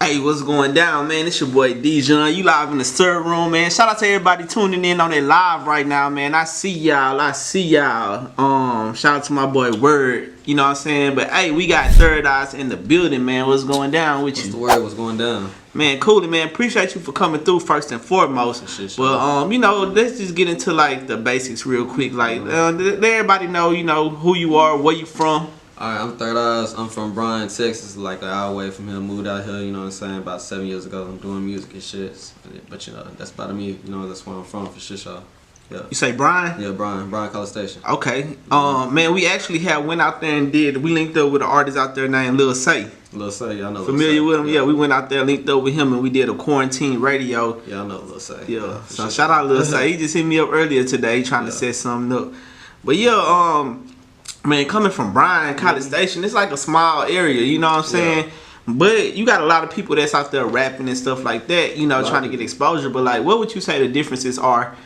Hey, what's going down, man? It's your boy Dijon. You live in the stir room, man. Shout out to everybody tuning in on that live right now, man. I see y'all. Shout out to my boy Word. You know what I'm saying? But hey, we got Third Eyes in the building, man. What's going down with you? What's the word? What's going down? Man, cool, man. Appreciate you for coming through first and foremost. But you know, let's just get into like the basics real quick. Like, let everybody know, you know, who you are, where you from. Alright, I'm Third Eyes. I'm from Bryan, Texas, like an hour away from here. Moved out here, you know what I'm saying, about 7 years ago. I'm doing music and shit. But you know, that's about me, you know, that's where I'm from for shit, y'all. Yeah. You say Bryan? Yeah, Bryan College Station. Okay. Man, we actually went out there and we linked up with an artist out there named Lil Say. Lil Say, y'all know. Familiar with him? Yeah, we went out there, linked up with him, and we did a quarantine radio. Yeah, I know Lil Say. Yeah. So shout out Lil Say. He just hit me up earlier today trying to set something up. But yeah, man, coming from Bryan, College Station, it's like a small area, you know what I'm saying? Yeah. But you got a lot of people that's out there rapping and stuff like that, you know, trying to get exposure. But like, what would you say the differences are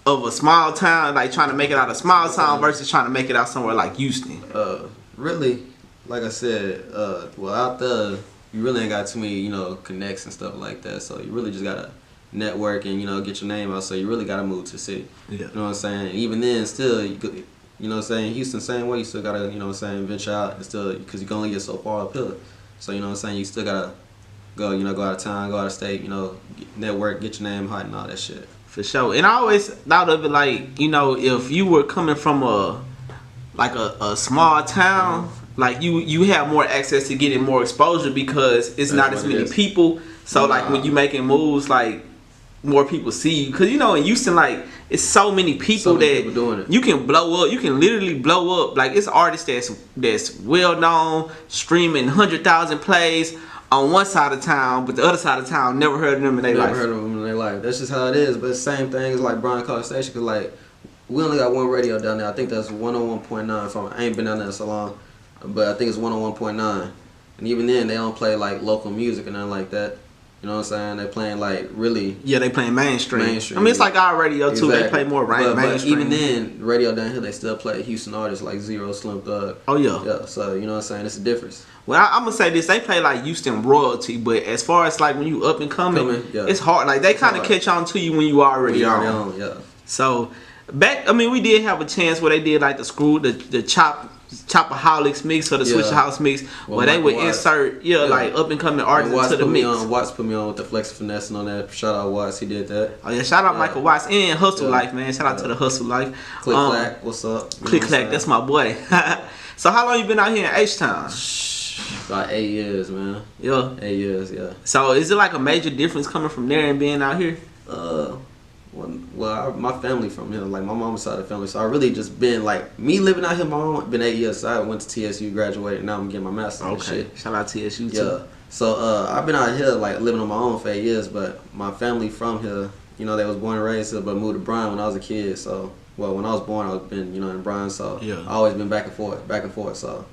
of a small town, like trying to make it out of small town versus trying to make it out somewhere like Houston? Really, like I said, well, out there, you really ain't got too many, you know, connects and stuff like that. So you really just gotta network and, you know, get your name out. So you really gotta move to the city. Yeah. You know what I'm saying? Even then, still, you know what I'm saying, Houston, same way, you still gotta, you know what I'm saying, venture out and still, because you can only get so far uphill. So, you know what I'm saying, you still gotta go, you know, go out of town, go out of state, you know, network, get your name hot and all that shit. For sure. And I always thought of it like, you know, if you were coming from a small town, like you have more access to getting more exposure because it's not as many people. So like when you making moves, like more people see you. Cause you know in Houston, like it's so many people that doing it. You can blow up. You can literally blow up. Like it's artists that's well known, streaming 100,000 plays on one side of town, but the other side of town never heard of them in their life. Never heard of them in their life. That's just how it is. But it's the same thing as like Bryan College Station. Cause like we only got one radio down there. I think that's 101.9. I ain't been down there so long, but I think it's 101.9. And even then, they don't play like local music or nothing like that. You know what I'm saying? They playing like really. Yeah, they playing mainstream. I mean, it's like our radio too. Exactly. They play more mainstream. But even then, radio down here, they still play Houston artists like Zero, Slim Thug. Oh yeah. Yeah. So you know what I'm saying? It's a difference. Well, I'm gonna say this: they play like Houston royalty, but as far as like when you up and coming, it's hard. Like they kind of catch on to you when you already on. Yeah. So we did have a chance where they did like the Chopaholics mix or the Switch House mix, where they would insert like up and coming artists into the mix. Watts put me on with the flex finessing on that. Shout out Watts, he did that. Oh yeah, shout out Michael Watts and Hustle Life, man. Shout out to the Hustle Life. Click Clack, what's up? Click Clack, that's my boy. So how long you been out here in H-Town? About 8 years, man. Yeah. 8 years, yeah. So is it like a major difference coming from there and being out here? Well, my family from here, like my mom's side of the family, so I really just been like me living out here. My mom been 8 years. So I went to TSU, graduated, and now I'm getting my master's. Okay, and shit. Shout out TSU too. Yeah. So I've been out here like living on my own for 8 years, but my family from here, you know, they was born and raised here, but moved to Bryan when I was a kid. So when I was born, I was been in Bryan. So I always been back and forth. So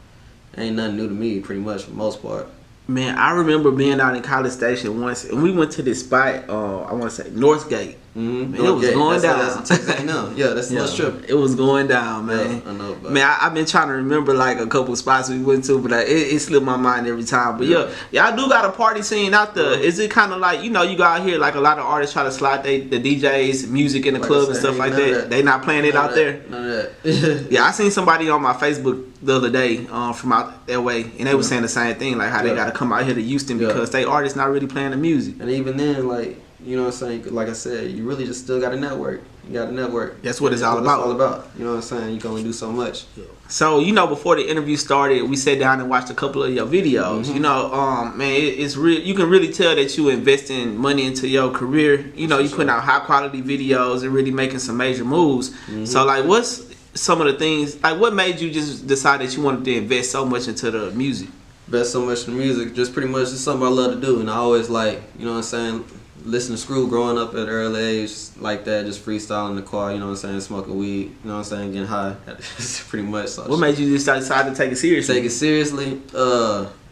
ain't nothing new to me, pretty much for the most part. Man, I remember being out in College Station once, and we went to this spot. I want to say Northgate. Mm-hmm. Man, it was going down. That's the little strip. It was going down, man. Yeah, I know. But man, I've been trying to remember like a couple of spots we went to, but it slipped my mind every time. But y'all do got a party scene out there. Is it kind of like, you know, you go out here like a lot of artists try to slide the DJs music in the club and stuff like that. They not playing it out there. None of that. Yeah, I seen somebody on my Facebook the other day from out that way, and they was saying the same thing, like how they got to come out here to Houston because they artists not really playing the music. And even then, like, you know what I'm saying, like I said, you really just still got to network. You got to network. That's what it's all about. It's all about. You know what I'm saying? You can only do so much. So, you know, before the interview started, we sat down and watched a couple of your videos. Mm-hmm. You know, man, it's real. You can really tell that you investing money into your career. You know, you putting out high quality videos and really making some major moves. Mm-hmm. So, like, what's some of the things, like, what made you just decide that you wanted to invest so much into the music? Invest so much in the music, just pretty much just something I love to do. And I always like, you know what I'm saying, listen to Screw growing up at an early age like that, just freestyling in the car, you know what I'm saying, smoking weed, you know what I'm saying, getting high. Pretty much. So what made you just decide to take it seriously? Take it seriously?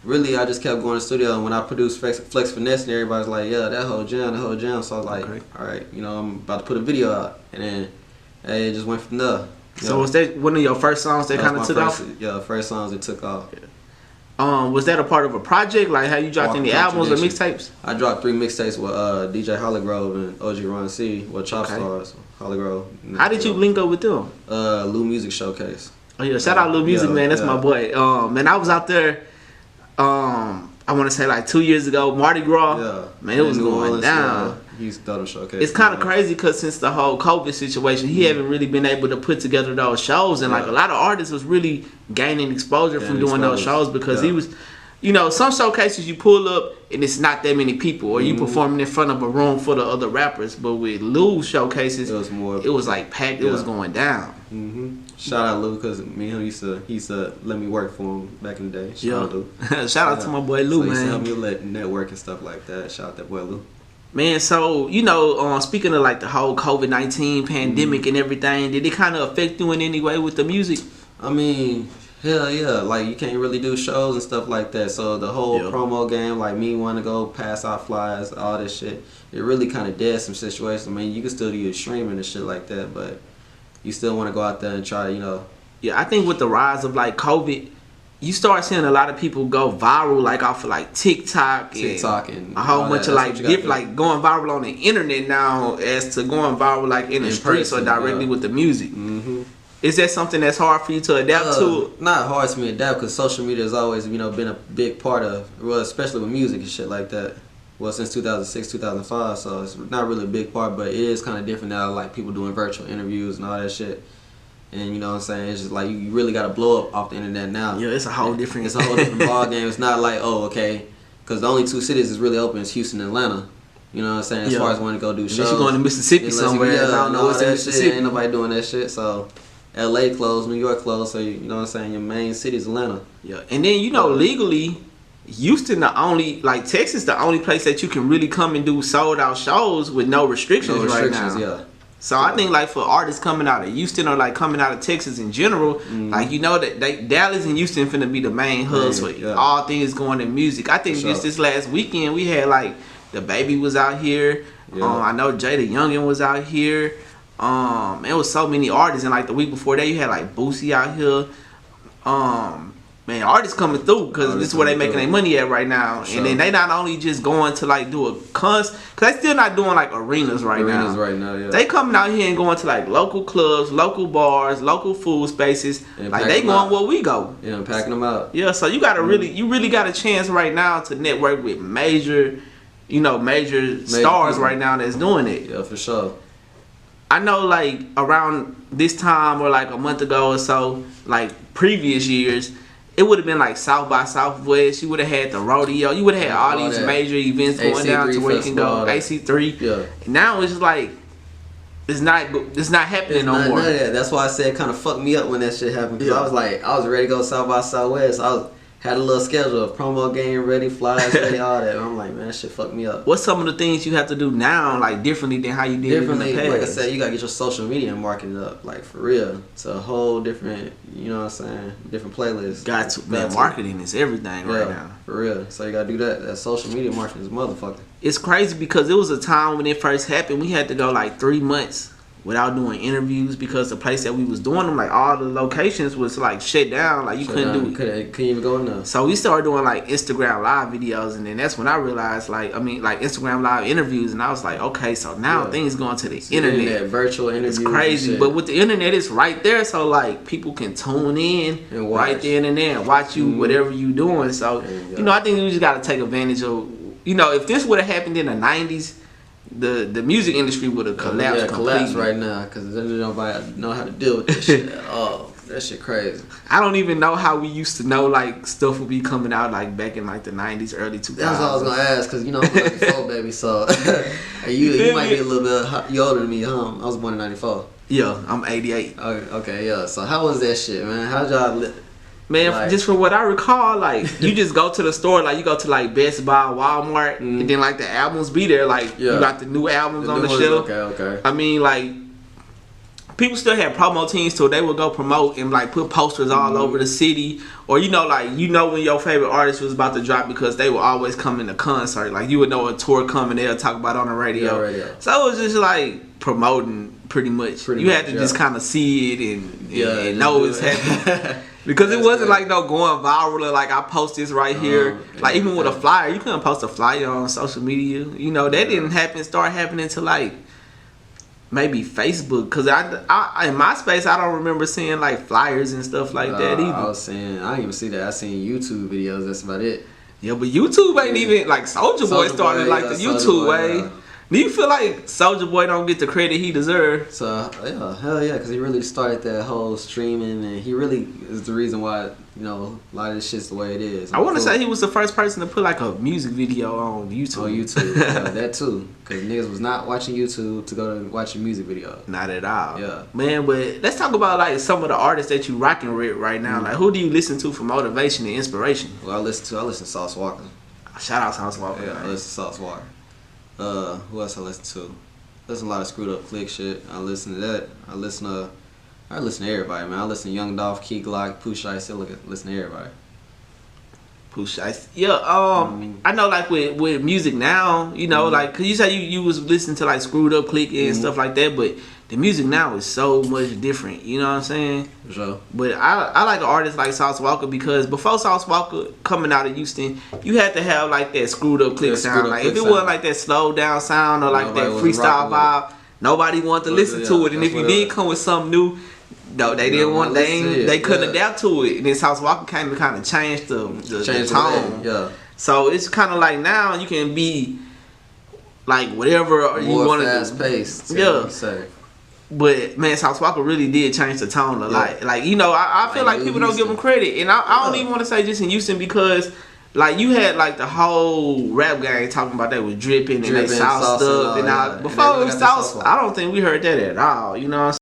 Really, I just kept going to the studio, and when I produced Flex Finesse, and everybody's like, yeah, that whole jam. So I was like, all right, you know, I'm about to put a video out. And then, hey, it just went from there. So was that one of your first songs that kind of took off? Yeah, first songs that took off. Yeah. Was that a part of a project? Like, how you dropped any albums or mixtapes? I dropped 3 mixtapes with DJ Hollygrove and OG Ron C. Well, Chop Stars, Hollygrove. How did you link up with them? Lou Music Showcase. Oh yeah, shout out Lou Music, man. That's my boy. Man, I was out there. I want to say like 2 years ago, Mardi Gras. Yeah, man, it was going down. He used to throw the showcase. It's kind of crazy because since the whole COVID situation, he haven't really been able to put together those shows, and like a lot of artists was really gaining exposure from doing those shows because he was, you know, some showcases you pull up and it's not that many people, or you performing in front of a room full of other rappers. But with Lou's showcases, it was like packed. It was going down. Shout out Lou, because me and him he used to let me work for him back in the day. Shout out Lou. Shout out to my boy Lou, so man. He used to help me let network and stuff like that. Shout out that boy Lou. Man, so, you know, speaking of like the whole COVID-19 pandemic and everything, did it kind of affect you in any way with the music? I mean, hell yeah. Like, you can't really do shows and stuff like that. So the whole promo game, like me wanting to go pass out flyers, all this shit, it really kind of dead some situations. I mean, you can still do your streaming and shit like that, but you still want to go out there and try, you know. Yeah, I think with the rise of like COVID, you start seeing a lot of people go viral, like off of like TikTok and a whole bunch of like different, like going viral on the internet now as to going viral like in the streets or directly with the music. Is that something that's hard for you to adapt to? Not hard to me to adapt, because social media has always, you know, been a big part of, well, especially with music and shit like that. Well, since 2006, 2005, so it's not really a big part, but it is kind of different now, like people doing virtual interviews and all that shit. And you know what I'm saying? It's just like you really got to blow up off the internet now. Yeah, it's a whole different... It's a whole different ball game. It's not like, oh, okay, because the only 2 cities that's really open is Houston and Atlanta. You know what I'm saying? As far as wanting to go do shows. Unless you're going to Mississippi somewhere. I don't know what's in Mississippi. Ain't nobody doing that shit, so... LA closed, New York closed, so you know what I'm saying? Your main city is Atlanta. Yeah, and then, you know, legally... Houston the only, like Texas, the only place that you can really come and do sold out shows with no restrictions, right now. Yeah. So I think like for artists coming out of Houston or like coming out of Texas in general, like you know that Dallas and Houston finna be the main hubs for all things going in music. I think just this last weekend we had like the Baby was out here. I know Jada Youngin was out here. It was so many artists, and like the week before that you had like Boosie out here. Man, artists coming through because this is where they making their money at right now. And then they not only just going to like do a concert, because they still not doing like arenas right now. They coming out here and going to like local clubs, local bars, local food spaces. Like they going where we go. Yeah, packing them out. Yeah, so you gotta you really got a chance right now to network with major stars right now that's doing it. Yeah, for sure. I know like around this time or like a month ago or so, like previous years, it would have been like South by Southwest. You would have had the rodeo. You would have had all these major events going down to where you can go. AC3. Yeah. Now it's just like it's not happening no more. That's why I said it kind of fucked me up when that shit happened. Because I was ready to go South by Southwest. Had a little schedule of promo game ready, flyers ready, all that. I'm like, man, that shit fucked me up. What's some of the things you have to do now, like differently than how you did in the past? Like I said, you gotta get your social media and marketing up, like for real. It's a whole different, you know what I'm saying, different playlist. Got to, man. Marketing is everything right now. For real. So you gotta do that. That social media marketing is motherfucking. It's crazy because it was a time when it first happened. We had to go like 3 months without doing interviews because the place that we was doing them, like all the locations was like shut down. Like you couldn't couldn't even go in there. So we started doing like Instagram live videos, and then that's when I realized like Instagram live interviews, and I was like, okay, so now things going to the internet, virtual interviews. It's crazy, but with the internet, it's right there, so like people can tune in and right then and there and watch you whatever you doing. So you know, I think we just got to take advantage of. You know, if this would have happened in the '90s. The music industry would have collapsed completely right now because nobody know how to deal with this shit at all. That shit crazy. I don't even know how we used to know like stuff would be coming out like back in like the 90s, early 2000s. That's what I was gonna ask because you know I'm 94 baby, so you might be a little bit you older than me, huh? I was born in 94. Yeah, I'm 88. Okay, yeah. So how was that shit, man? How'd y'all Man, like, just from what I recall, like you just go to the store, like you go to like Best Buy, Walmart, and then like the albums be there, like you got the new albums on the shelf. Okay. I mean, like people still had promo teams, so they would go promote and like put posters all over the city, or you know when your favorite artist was about to drop because they would always come in the concert. Like you would know a tour coming, they'll talk about it on the radio. So it was just like promoting pretty much. You had to just kind of see it and know it's happening. Because it wasn't like no going viral or like I post this right here. Like even with a flyer, you couldn't post a flyer on social media. You know, that didn't start happening to like maybe Facebook. Cause I in MySpace, I don't remember seeing like flyers and stuff like that either. I was saying, I didn't even see that. I seen YouTube videos. That's about it. Yeah, but YouTube ain't even like Soulja Boy started like the YouTube way. Yeah. Do you feel like Soulja Boy don't get the credit he deserves? So yeah, hell yeah, because he really started that whole streaming, and he really is the reason why, you know, a lot of this shit's the way it is. I want to say he was the first person to put like a music video on YouTube. On YouTube, yeah, that too, because niggas was not watching YouTube to go to watch a music video. Not at all. Yeah, man. But let's talk about like some of the artists that you rocking with right now. Like, who do you listen to for motivation and inspiration? Well, I listen to Sauce Walker. Shout out Sauce Walker. Yeah, I listen to Sauce Walker. Who else I listen to? I listen to a lot of Screwed Up Click shit. I listen to that. I listen to everybody, man. I listen to Young Dolph, Key Glock, Pooh Ice. Still listen to everybody. Pooh Ice. Yeah. I know like with music now, you know, like cause you said you was listening to like Screwed Up Click and stuff like that, but the music now is so much different. You know what I'm saying? For sure. But I like an artist like Sauce Walker because before Sauce Walker coming out of Houston, you had to have like that Screwed Up Click sound. Like if it wasn't like that slow down sound or like that freestyle vibe, nobody wanted to listen to it. And if you did come with something new, no, they didn't want. They couldn't adapt to it. And then Sauce Walker came and kind of changed the tone. Yeah. So it's kind of like now you can be like whatever you want to do. Fast paced. Yeah. But man, Sauce Walker really did change the tone a lot. Like, you know, I feel like people don't give him credit, and I don't even want to say just in Houston because like you had like the whole rap gang talking about that was dripping and they South stuff and all. Before it was South, I don't think we heard that at all. You know what I'm saying?